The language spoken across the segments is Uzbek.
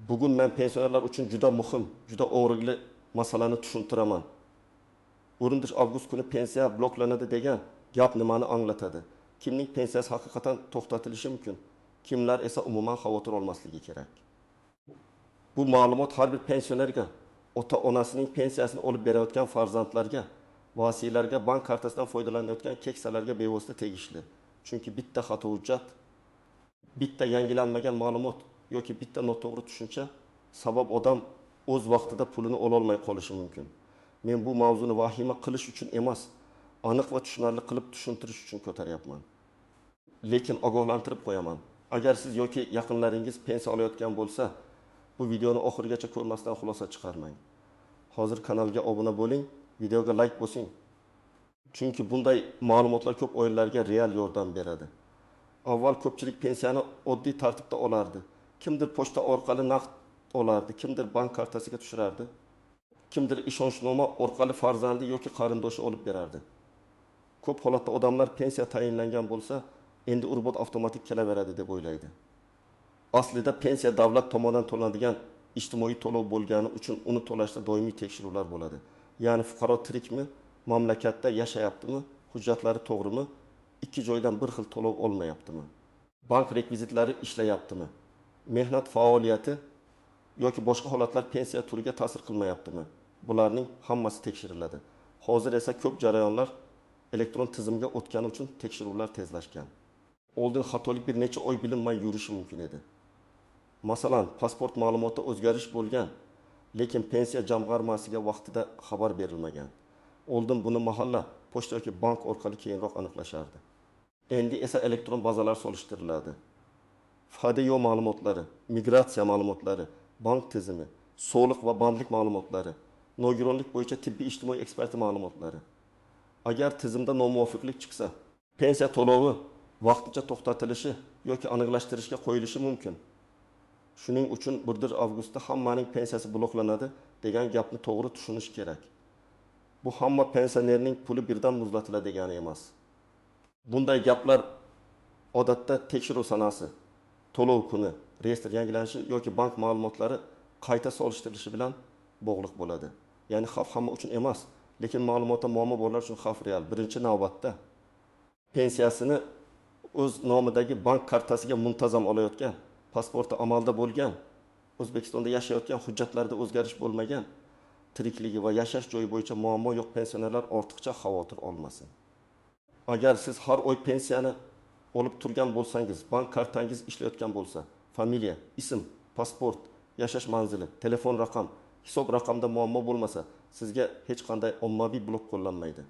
Bugun men pensionerlar uchun juda muhim, juda o'rinli masalani tushuntiraman. O'rindish avgust kuni pensiya bloklanadi degan gap nimani anglatadi? Kimning pensiyasi haqiqatan to'xtatilishi mumkin? Kimlar esa umuman xavotir olmasligi kerak? Bu ma'lumot har bir pensionerga, ota-onasining pensiyasini olib berayotgan farzandlarga, vasiylarga, bank kartasidan foydalanayotgan keksalarga bevosita tegishli. Chunki bitta xato hujjat, bitta yangilanmagan ma'lumot yoki bitta noto'g'ri tushuncha sabab odam o'z vaqtida pulini ololmay qolishi mumkin. Men bu mavzuni vahima qilish uchun emas, aniq va tushunarli qilib tushuntirish uchun ko'taryapman. Lekin ogohlantirib qo'yaman. Agar siz yoki yaqinlaringiz pensiya olayotgan bo'lsa, bu videoni oxirigacha ko'rmasdan xulosa chiqarmang. Hozir kanalga obuna bo'ling, videoga like bosing. Chunki bunday ma'lumotlar ko'p oilalarga real yordam beradi. Avval ko'pchilik pensiyani oddiy tartibda olardi. Kimdir pochta orqali naqd olardi, kimdir bank kartasiga tushirardi. Kimdir ishonchnoma orqali farzandi yoki qarindoshi olib berardi. Ko'p holatda odamlar pensiya tayinlangan bo'lsa, endi urbat avtomatik kelaveradi deb o'ylaydi. Aslida pensiya davlat tomonidan to'lanadigan ijtimoiy to'lov bo'lgani uchun uni to'lashda doimiy tekshiruvlar bo'ladi. Ya'ni fuqaro tirikmi, mamlakatda yashayaptimi, hujjatlari to'g'rimi, ikki joydan bir xil to'lov olmayaptimi, bank rekvizitlari ishlayaptimi, mehnat faoliyati yoki boshqa holatlar pensiya turiga ta'sir qilmayaptimi? Bularning hammasi tekshiriladi. Hozir esa ko'p jarayonlar elektron tizimga o'tgani uchun tekshiruvlar tezlashgan. Oldin xatolik bir necha oy bilinmay yurishi mumkin edi. Masalan, pasport ma'lumotida o'zgarish bo'lgan, lekin pensiya jamg'armasiga vaqtida xabar berilmagan. Oldin buni mahalla, pochta yoki bank orqali keyinroq aniqlashardi. Endi esa elektron bazalar solishtiriladi. FADEO ma'lumotlari, migratsiya ma'lumotlari, bank tizimi, soliq va bandlik ma'lumotlari, nogironlik bo'yicha tibbiy ijtimoiy eksperti ma'lumotlari. Agar tizimda nomuvofiqlik chiqsa, pensiya to'lovi vaqtincha to'xtatilishi yoki aniqlashtirishga qo'yilishi mumkin. Shuning uchun 1 avgustda hammaning pensiyasi bloklanadi degan gapni to'g'ri tushunish kerak. Bu hamma pensionerning puli birdan muzlatiladi degani emas. Bunday gaplar odatda tekshiruv sanasi, to'lov kuni, reyestr yangilanishi yoki bank ma'lumotlari qayta solishtirilishi bilan bog'liq bo'ladi. Ya'ni xavf hamma uchun emas, lekin ma'lumotda muammo borlar uchun xavf real. Birinchi navbatda pensiyasini o'z nomidagi bank kartasiga muntazam olayotgan, pasporti amalda bo'lgan, O'zbekistonda yashayotgan, hujjatlarda o'zgarish bo'lmagan, tirikligi va yashash joyi bo'yicha muammo yo'q pensionerlar ortiqcha xavotir olmasin. Agar siz har oy pensiyani olib turgan bo'lsangiz, bank kartangiz ishlayotgan bo'lsa, familiya, ism, pasport, yashash manzili, telefon raqam, hisob raqamda muammo bo'lmasa, sizga hech qanday ommaviy blok qo'llanmaydi.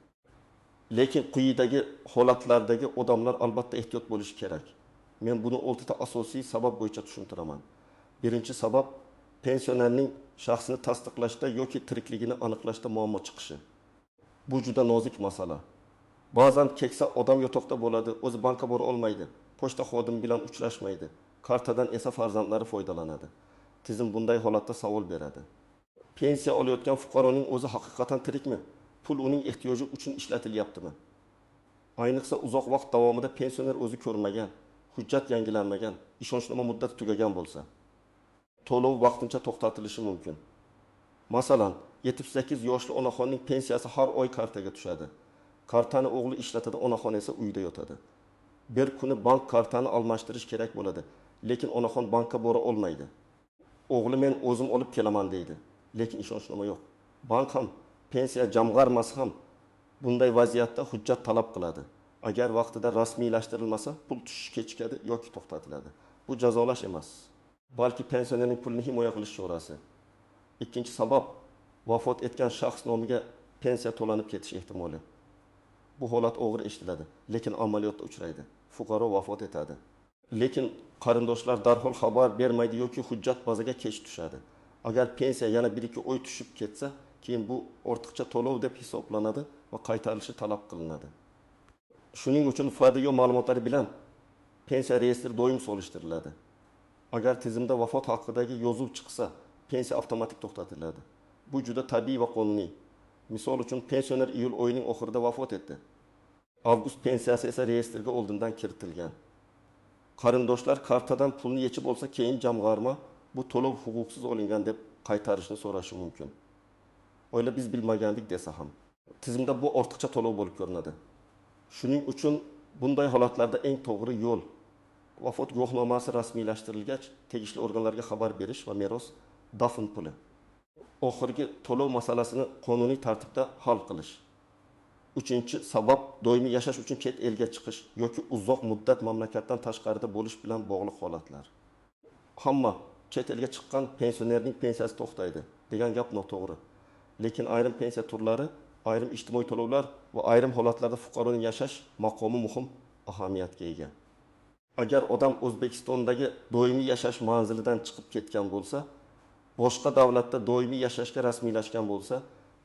Lekin quyidagi holatlardagi odamlar albatta ehtiyot bo'lishi kerak. Men buni 6 ta asosiy sabab bo'yicha tushuntiraman. Birinchi sabab pensionerning shaxsini tasdiqlashda yoki tirikligini aniqlashda muammo chiqishi. Bu juda nozik masala. Ba'zan keksa odam yotoqda bo'ladi, o'zi bankka bora olmaydi, pochta xodimi bilan uchrashmaydi, kartadan esa farzandlari foydalanadi. Tizim bunday holatda savol beradi. Pensiya olayotgan fuqaroning o'zi haqiqatan tirikmi? Pul uning ehtiyoji uchun ishlatilyaptimi? Ayniqsa uzoq vaqt davomida pensioner o'zi ko'rmagan, hujjat yangilanmagan, ishonchnoma muddati tugagan bo'lsa, to'lov vaqtincha to'xtatilishi mumkin. Masalan, 78 yoshli onaxonning pensiyasi har oy kartaga tushadi. Kartani o'g'li ishlatadi, onaxon esa uyda yotadi. Bir kuni bank kartani almashtirish kerak bo'ladi, lekin onaxon bankka bora olmaydi. O'g'li men o'zim olib kelaman deydi, lekin ishonchnoma yo'q. Bank ham, pensiya jamg'armasi ham bunday vaziyatda hujjat talab qiladi. Agar vaqtida rasmiylashtirilmasa, pul tushishi kechikadi yoki to'xtatiladi. Bu jazolash emas, balki pensionerning pulini himoya qilish chorasi. Ikkinchi sabab, vafot etgan shaxs nomiga pensiya to'lanib ketish ehtimoli. Bu holat og'ir eshitiladi, lekin amaliyotda uchraydi. Fuqaro vafot etadi. Lekin qarindoshlar darhol xabar bermaydi yoki hujjat bazaga kech tushadi. Agar pensiya yana 1-2 oy tushib ketsa, keyin bu ortiqcha to'lov deb hisoblanadi va qaytarilishi talab qilinadi. Shuning uchun FADEO ma'lumotlari bilan pensiya reyestri doim solishtiriladi. Agar tizimda vafot haqidagi yozuv chiqsa, pensiya avtomatik to'xtatiladi. Bu juda tabiiy va qonuniy. Misol uchun pensioner iyul oyining oxirida vafot etdi. Avgust pensiyasi esa reyestrga oldindan kiritilgan. Qarindoshlar kartadan pulni yechib olsa, keyin jamg'arma bu to'lov huquqsiz olingan deb qaytarishni so'rashi mumkin. Oyla biz bilmagandik desa ham. Tizimda bu ortiqcha to'lov bo'lib ko'rinadi. Shuning uchun bunday holatlarda eng to'g'ri yo'l vafot guvohnomasi rasmiylashtirilgach, tegishli organlarga xabar berish va meros dafn puli. Oxirgi to'lov masalasini qonuniy tartibda hal qilish. Uchinchi sabab doimiy yashash uchun chet elga chiqish yoki uzoq muddat mamlakatdan tashqarida bo'lish bilan bog'liq holatlar. Hamma chet elga chiqqan pensionerning pensiyasi to'xtaydi degan gap noto'g'ri. Lekin ayrim pensiya turlari, ayrim ijtimoiy to'lovlar va ayrim holatlarda fuqaroning yashash maqomi muhim ahamiyatga ega. Agar odam O'zbekistondagi doimiy yashash manzilidan chiqib ketgan bo'lsa, boshqa davlatda doimiy yashashga rasmiylashgan bo'lsa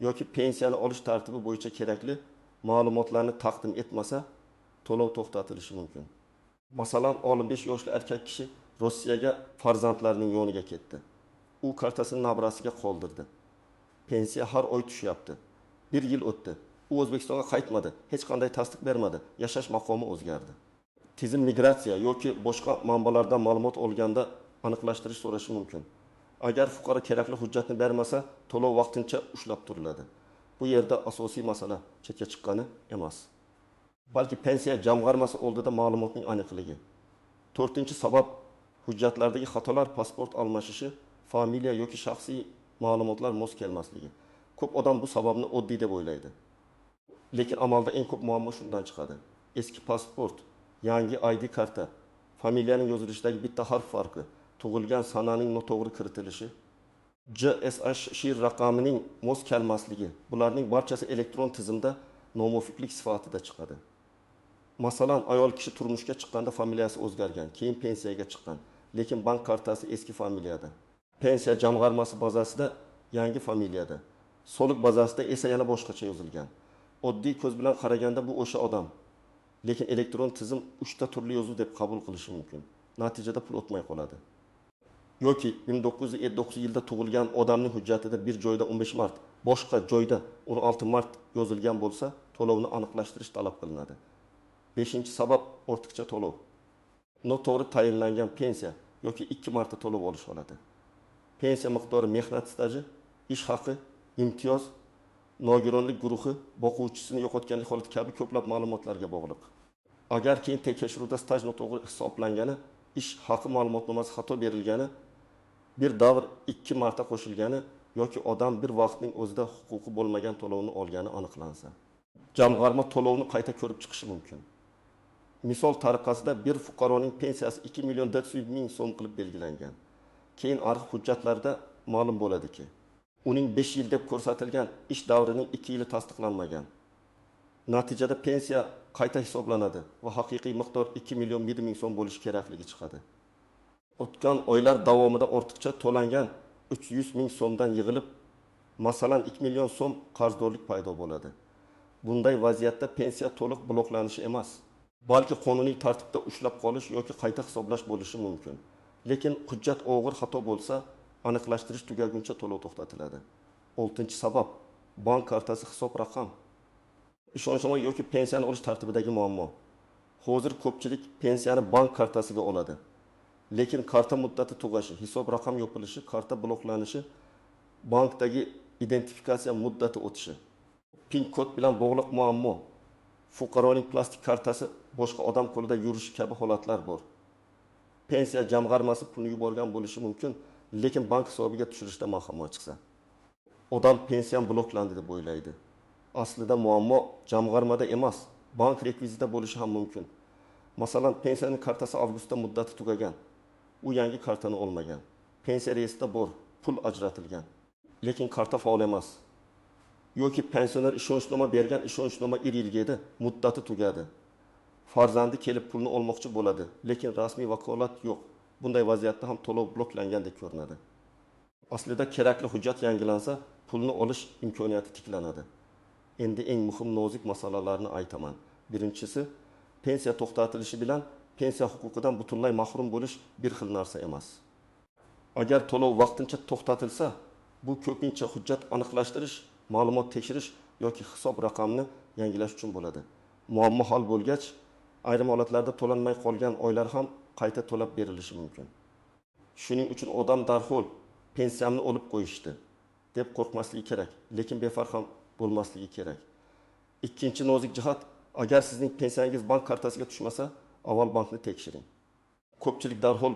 yoki pensiyani olish tartibi bo'yicha kerakli ma'lumotlarni taqdim etmasa, to'lov to'xtatilishi mumkin. Masalan, 15 yoshli erkak kishi Rossiyaga farzandlarining yoniga ketdi. U kartasini nabrasiga qoldirdi. Pensiya har oy tushyapti. 1 yil o'tdi. U O'zbekistonga qaytmadi, hech qanday tasdiq bermadi, yashash maqomi o'zgardi. Tizim migratsiya yoki boshqa manbalardan ma'lumot olganda aniqlashtirish so'rashi mumkin. Agar fuqaro kerakli hujjatni bermasa, to'lov vaqtincha ushlab turiladi. Bu yerda asosiy masala chetga chiqqani emas, balki pensiya jamg'armasi oldida ma'lumotning aniqligi. 4-sabab hujjatlardagi xatolar, pasport almashishi, familiya yoki shaxsiy ma'lumotlar mos kelmasligi. Ko'p odam bu sababni oddiy deb o'ylaydi. Lekin amalda eng ko'p muammo shundan chiqadi. Eski pasport, yangi ID karta, familiyaning yozilishidagi bitta harf farqi, tug'ilgan sananing noto'g'ri kiritilishi, JSH raqamining mos kelmasligi, bularning barchasi elektron tizimda nomuvofiqlik sifatida chiqadi. Masalan, ayol kishi turmushga chiqqanda familiyasi o'zgargan, keyin pensiyaga chiqqan, lekin bank kartasi eski familiyada. Pensiya jamg'armasi bazasida yangi familiyada, soliq bazasida esa yana boshqacha yozilgan. Oddiy ko'z bilan qaraganda bu o'sha odam, lekin elektron tizim 3 ta turli yozuv deb qabul qilishi mumkin. Natijada pul o'tmay qoladi. Yoki 1959 yilda tug'ilgan odamning hujjatida bir joyda 15 mart, boshqa joyda 16 mart yozilgan bo'lsa, to'lovni aniqlashtirish talab qilinadi. 5-sabab ortiqcha to'lov. Noto'g'ri tayinlangan pensiya yoki 2 marta to'lov olish holati. Pensiya miqdori mehnat staji, ish haqi, imtiyoz, nogironlik guruhi, boquvchisini yo'qotganlik holati kabi ko'plab ma'lumotlarga bog'liq. Agar keyin tekshiruvda staj noto'g'ri hisoblangani, ish haqi ma'lumotnomasi xato berilgani, bir davr 2 marta qo'shilgani yoki odam bir vaqtning o'zida huquqi bo'lmagan to'lovni olgani aniqlansa, jamg'arma to'lovni qayta ko'rib chiqishi mumkin. Misol tariqasida bir fuqaroning pensiyasi 2 million 400 ming so'm qilib belgilangan. Keyin arxiv hujjatlarida ma'lum bo'ladiki, uning 5 yil deb ko'rsatilgan ish davrining 2 yili tasdiqlanmagan. Natijada pensiya qayta hisoblanadi va haqiqiy miqdor 2 million 7 ming so'm bo'lishi kerakligi chiqadi. O'tgan oylar davomida ortiqcha to'langan 300 ming so'mdan yig'ilib, masalan 2 million so'm qarzdorlik paydo bo'ladi. Bunday vaziyatda pensiya to'liq bloklanishi emas, balki qonuniy tartibda ushlab qolish yoki qayta hisoblash bo'lishi mumkin. Lekin hujjat og'ir xato bo'lsa, aniqlashtirish tugaguncha to'lov to'xtatiladi. 6-sabab bank kartasi hisob raqam. Ishonchnoma yoki pensiyani olish tartibidagi muammo. Hozir ko'pchilik pensiyani bank kartasiga oladi. Lekin karta muddati tugashi, hisob raqam yopilishi, karta bloklanishi, bankdagi identifikatsiya muddati o'tishi, PIN kod bilan bog'liq muammo, fuqaroning plastik kartasi boshqa odam qo'lida yurishi kabi holatlar bor. Pensiya jamg'armasi pulni yuborgan bo'lishi mumkin, lekin bank hisobiga tushirishda muammo chiqsa, odam pensiyam bloklandi deb o'ylaydi. Aslida muammo jamg'armada emas, bank rekvizitida bo'lishi ham mumkin. Masalan, pensiyaning kartasi avgustda muddati tugagan. U yangi kartani olmagan. Pensiya reyestrida bor, pul ajratilgan, lekin karta faol emas. Yoki pensioner ishonchnoma bergan, ishonchnoma 1 yilga edi, muddati tugadi. Farzandi kelib pulni olmoqchi bo'ladi, lekin rasmiy vakolat yo'q. Bunday vaziyatda ham to'lov bloklangandek ko'rinadi. Aslida kerakli hujjat yangilansa, pulni olish imkoniyati tiklanadi. Endi eng muhim nozik masalalarni aytaman. Birinchisi, pensiya to'xtatilishi bilan pensiya huquqidan butunlay mahrum bo'lish bir xil narsa emas. Agar to'lov vaqtincha to'xtatilsa, bu ko'pincha hujjat aniqlashtirish, ma'lumot tekshirish yoki hisob raqamni yangilash uchun bo'ladi. Muammo hal bo'lgach, ayrim holatlarda to'lanmay qolgan oylar ham qayta to'lab berilishi mumkin. Shuning uchun odam darhol pensiyamni olib qo'yishdi deb qo'rqmasligi kerak, lekin befarq ham bo'lmasligi kerak. Ikkinchi nozik jihat, agar sizning pensiyangiz bank kartasiga tushmasa, avval bankni tekshiring. Ko'pchilik darhol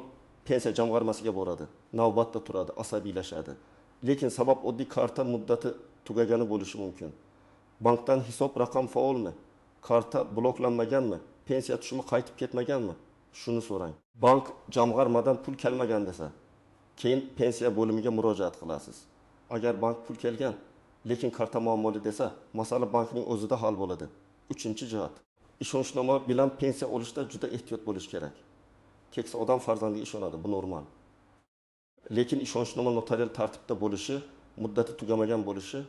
pensiya jamg'armasiga boradi, navbatda turadi, asabiylashadi. Lekin sabab oddiy karta muddati tugagani bo'lishi mumkin. Bankdan hisob raqam faolmi? Karta bloklanmaganmi? Pensiya tushumi qaytib ketmaganmi? Shuni so'rang. Bank jamg'armadan pul kelmagan desa, keyin pensiya bo'limiga murojaat qilasiz. Agar bank pul kelgan, lekin karta muammoli desa, masala bankning o'zida hal bo'ladi. Uchinchi jihat. Ishonchnoma bilan pensiya olishda juda ehtiyot bo'lish kerak. Keksa odam farzandiga ishonadi, bu normal. Lekin ishonchnoma notarial tartibda bo'lishi, muddati tugamagan bo'lishi,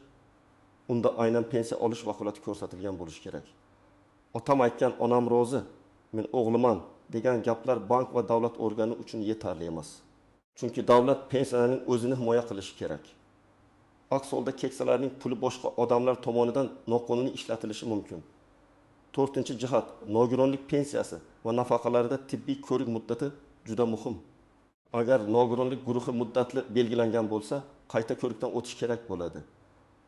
unda aynan pensiya olish vakolati ko'rsatilgan bo'lishi kerak. Otam aytgan onam rozi, men o'g'liman degan gaplar bank va davlat organi uchun yetarli emas. Chunki davlat pensiyalarning o'zini himoya qilishi kerak. Aks holda keksalarning puli boshqa odamlar tomonidan noqonuniy ishlatilishi mumkin. 4-jihat, nogironlik pensiyasi va nafaqalarida tibbiy ko'rik muddati juda muhim. Agar nogironlik guruhi muddatli belgilangan bo'lsa, qayta ko'rikdan o'tish kerak bo'ladi.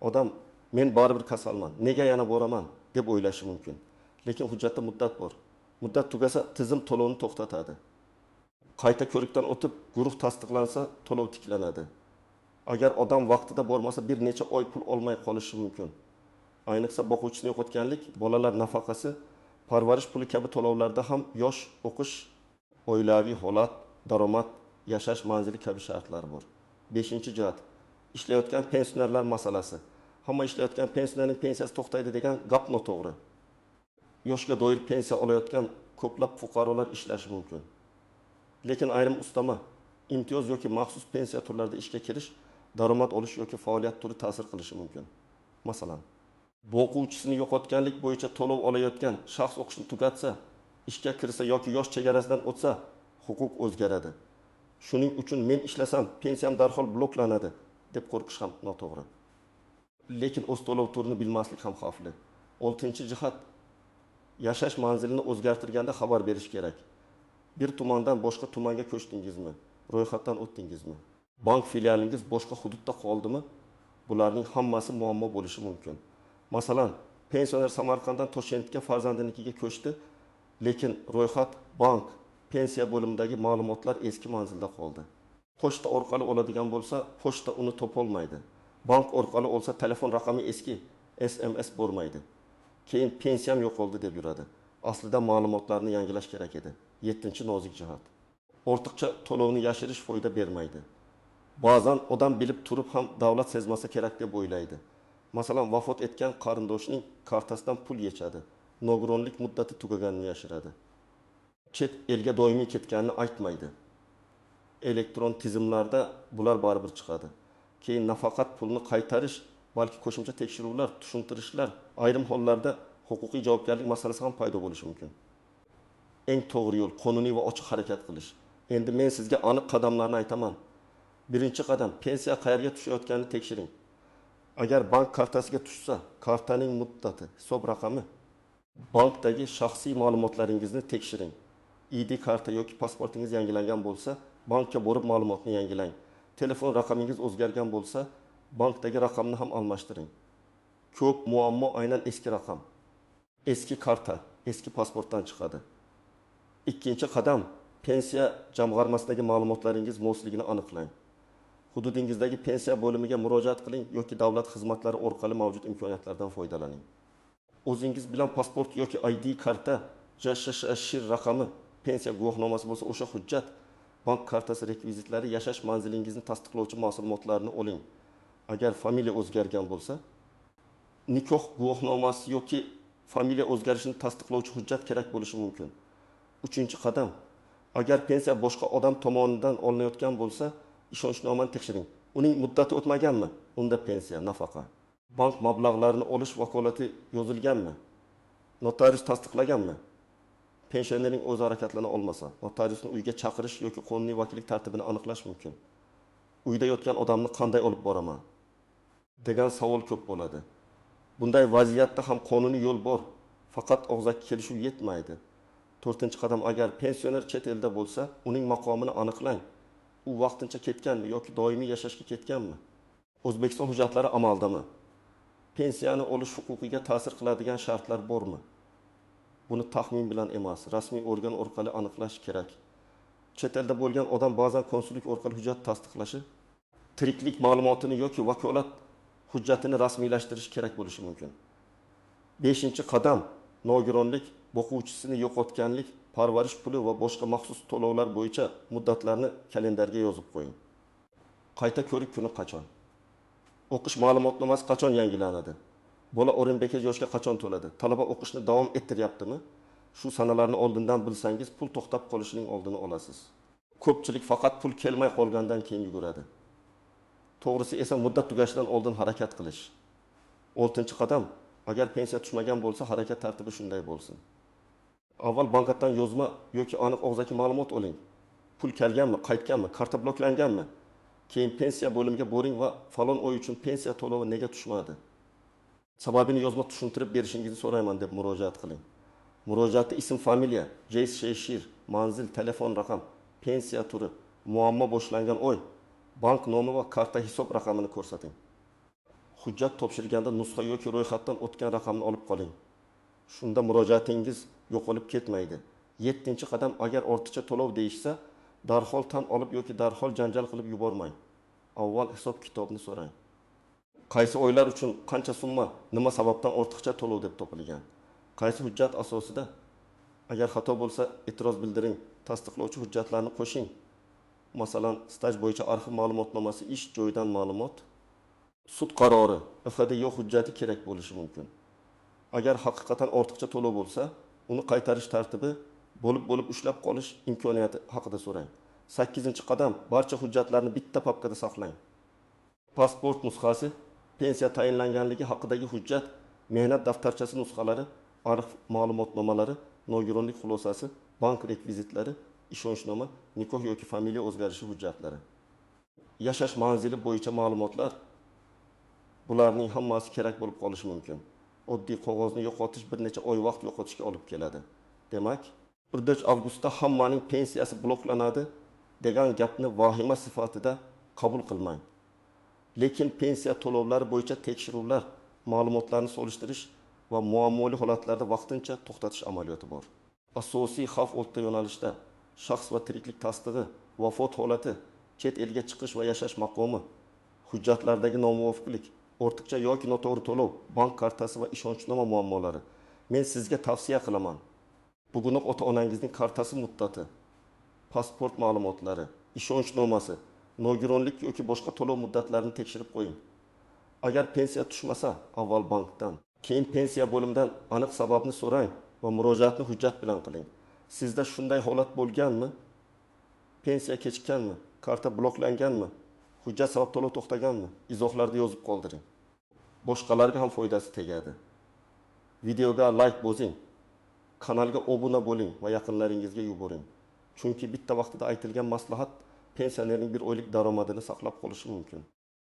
Odam, men baribir kasalman, nega yana boraman deb o'ylashi mumkin. Lekin hujjatda muddat bor. Muddat tugasa, tizim to'lovni to'xtatadi. Qayta ko'rikdan o'tib, guruh tasdiqlansa, to'lov tiklanadi. Agar odam vaqtida bormasa, bir necha oy pul olmay qolishi mumkin. Ayniqsa boquvchisini yo'qotganlik, bolalar nafaqasi, parvarish puli kabi to'lovlarda ham yosh, o'qish, oilaviy holat, daromad, yashash manzili kabi shartlar bor. 5-jihat, ishlayotgan pensionerlar masalasi. Hamma ishlayotgan pensionerning pensiyasi to'xtaydi degan gap noto'g'ri. Yoshga doir pensiya olayotgan ko'plab fuqarolar ishlashi mumkin. Lekin ayrim ustama, imtiyoz yoki maxsus pensiya turlarida ishga kirish, daromad olish yoki faoliyat turi ta'sir qilishi mumkin. Masalan, o'quvchisini yo'qotganlik bo'yicha to'lov olayotgan shaxs o'qishni tugatsa, ishga kirsa yoki yosh chegarasidan o'tsa, huquq o'zgaradi. Shuning uchun men ishlasam, pensiyam darhol bloklanadi deb qo'rqish ham noto'g'ri. Lekin o'z to'lov turini bilmaslik ham xavfli. 6-jihat, yashash manzilini o'zgartirganda xabar berish kerak. Bir tumandan boshqa tumanga ko'chdingizmi? Ro'yxatdan o'tdingizmi? Bank filialingiz boshqa hududda qoldimi? Bularning hammasi muammo bo'lishi mumkin. Masalan, pensioner Samarqanddan Toshkentga farzandinikiga ko'chdi, lekin ro'yxat, bank, pensiya bo'limidagi ma'lumotlar eski manzilda qoldi. Pochta orqali oladigan bo'lsa, pochta uni topolmaydi. Bank orqali olsa, telefon raqami eski, SMS bo'lmaydi. Keyin pensiyam yo'qoldi deb yuradi. Aslida ma'lumotlarni yangilash kerak edi. 7-nozik jihat. Ortiqcha to'lovni yashirish foyda bermaydi. Ba'zan odam bilib turib ham davlat sezmasa kerak deb o'ylaydi. Masalan, vafot etgan qarindoshning kartasidan pul yechadi. Nogironlik muddati tugaganini yashiradi. Chet elga doimiy ketganini aytmaydi. Elektron tizimlarda bular baribir chiqadi. Keyin nafaqat pulni qaytarish, balki qo'shimcha tekshiruvlar, tushuntirishlar, ayrim hollarda huquqiy javobgarlik masalasi ham paydo bo'lishi mumkin. Eng to'g'ri yo'l qonuniy va ochiq harakat qilish. Endi men sizga aniq qadamlarni aytaman. Birinchi qadam, pensiya qayerga tushayotganini tekshiring. Agar bank kartasiga tushsa, kartaning muddati, hisob raqami, bankdagi shaxsiy ma'lumotlaringizni tekshiring. ID karta yoki pasportingiz yangilangan bo'lsa, bankka borib ma'lumotni yangilang. Telefon raqamingiz o'zgargan bo'lsa, bankdagi raqamni ham almashtiring. Ko'p muammo aynan eski raqam, eski karta, eski pasportdan chiqadi. Ikkinchi qadam, pensiya jamg'armasidagi ma'lumotlaringiz mosligini aniqlang. Hududingizdagi pensiya bo'limiga murojaat qiling yoki davlat xizmatlari orqali mavjud imkoniyatlardan foydalaning. O'zingiz bilan pasport yoki ID karta, JSHSHIR raqami, pensiya guvohnomasi bo'lsa, o'sha hujjat, bank kartasi rekvizitlari, yashash manzilingizni tasdiqlovchi ma'lumotlarni oling. Agar familiya o'zgargan bo'lsa, nikoh guvohnomasi yoki familiya o'zgarishini tasdiqlovchi hujjat kerak bo'lishi mumkin. 3-qadam, agar pensiya boshqa odam tomonidan olinayotgan bo'lsa, ishonchnomani tekshiring. Uning muddati o'tmaganmi? Unda pensiya, nafaqa. Bank mablag'larini olish vakolati yozilganmi? Notarius tasdiqlaganmi? Pensionerning o'zi harakatlana olmasa, notariusni uyga chaqirish yoki qonuniy vakillik tartibini aniqlash mumkin. Uyda yotgan odamni qanday olib boraman degan savol ko'p bo'ladi. Bunday vaziyatda ham qonuniy yo'l bor, faqat og'zaki kelishuv yetmaydi. 4-qadam, agar pensioner chet elda bo'lsa, uning maqomini aniqlang. u vaqtincha ketganmi yoki doimiy yashashga ketganmi? O'zbekiston hujjatlari amaldami? Pensiyani olish huquqiga ta'sir qiladigan shartlar bormi? Buni taxmin bilan emas, rasmiy organ orqali aniqlash kerak. Chet elda bo'lgan odam ba'zan konsullik orqali hujjat tasdiqlashi, tiriklik ma'lumotini yoki vakolat hujjatini rasmiylashtirish kerak bo'lishi mumkin. 5-qadam nogironlik, boquvchisini yo'qotganlik, parvarish puli va boshqa maxsus to'lovlar bo'yicha muddatlarni kalendarga yozib qo'ying. Qayta ko'rik kuni qachon? O'qish ma'lumotnomasi qachon yangilanadi? Bola O'rinbeka yoshga qachon to'ladi? Talaba o'qishni davom ettiryaptimi? Shu sanalarni oldindan bilsangiz, pul to'xtab qolishining oldini olasiz. Ko'pchilik faqat pul kelmay qolgandan keyin yuguradi. To'g'risi esa muddat tugashidan oldin harakat qilish. 6-qadam, agar pensiya tushmagan bo'lsa, harakat tartibi shunday bo'lsin. Avval bankdan yozma yoki aniq og'zaki ma'lumot oling. Pul kelganmi, qaytganmi, karta bloklanganmi? Keyin pensiya bo'limiga boring va falon oy uchun pensiya to'lovi nega tushmadi? Sababini yozma tushuntirib berishingizni so'rayman deb murojaat qiling. Murojaatda ism, familiya, shehir, manzil, telefon raqam, pensiya turi, muammo boshlangan oy, bank nomi va karta hisob raqamini ko'rsating. Hujjat topshirganda nusxa yoki ro'yxatdan o'tgan raqamni olib qoling. Shunda murojaatingiz yo'qolib ketmaydi. 7-qadam, agar ortiqcha to'lov deyishsa, darhol tan olib yoki darhol janjal qilib yubormang. Avval hisob kitobni so'rang. Qaysi oylar uchun qancha summa, nima sababdan ortiqcha to'lov deb topilgan? Qaysi hujjat asosida? Agar xato bo'lsa, e'tiroz bildiring. Tasdiqlovchi hujjatlarni qo'shing. Masalan, staj bo'yicha arxiv ma'lumotnomasi, ish joyidan ma'lumot, sud qarori, FDYO hujjati kerak bo'lishi mumkin. Agar haqiqatan ortiqcha to'lov bo'lsa, uni qaytarish tartibi, bo'lib ushlab qolish imkoniyati haqida so'rang. 8-qadam, barcha hujjatlarni bitta papkada saqlang. Pasport nusxasi, pensiya tayinlanganligi haqidagi hujjat, mehnat daftarchasi nusxalari, arxiv ma'lumotnomalari, nogironlik xulosasi, bank rekvizitlari, ishonchnoma, nikoh yoki familiya o'zgarishi hujjatlari. Yashash manzili bo'yicha ma'lumotlar, bularning hammasi kerak bo'lib qolishi mumkin. Oddiy qog'ozni yo'qotish bir necha oy vaqt yo'qotishga olib keladi. Demak, 1-avgustda hammaning pensiyasi bloklanadi degan gapni vahima sifatida qabul qilmang. Lekin pensiya to'lovlari bo'yicha tekshiruvlar, ma'lumotlarni solishtirish va muammoli holatlarda vaqtincha to'xtatish amaliyoti bor. Asosiy xavf o'rta yo'nalishda shaxs va tiriklik tasdig'i, vafot holati, chet elga chiqish va yashash maqomi, hujjatlardagi nomuvofiqlik, ortiqcha yoki noto'g'ri to'lov, bank kartasi va ishonchnoma muammolari. Men sizga tavsiya qilaman. Bugunoq ota-onangizning kartasi muddati, pasport ma'lumotlari, ishonchnomasi, nogironlik yoki boshqa to'lov muddatlarini tekshirib qo'ying. Agar pensiya tushmasa, avval bankdan, keyin pensiya bo'limidan aniq sababni so'rang va murojaatni hujjat bilan qiling. Sizda shunday holat bo'lganmi? Pensiya kechikkanmi? Karta bloklanganmi? Hujjat sabab to'lov to'xtaganmi? Izohlarda yozib qoldiring. Boshqalarga ham foydasi tegadi. Videoga like bosing, kanalga obuna bo'ling va yaqinlaringizga yuboring. Chunki bitta vaqtida aytilgan maslahat pensionerning bir oylik daromadini saqlab qolishi mumkin.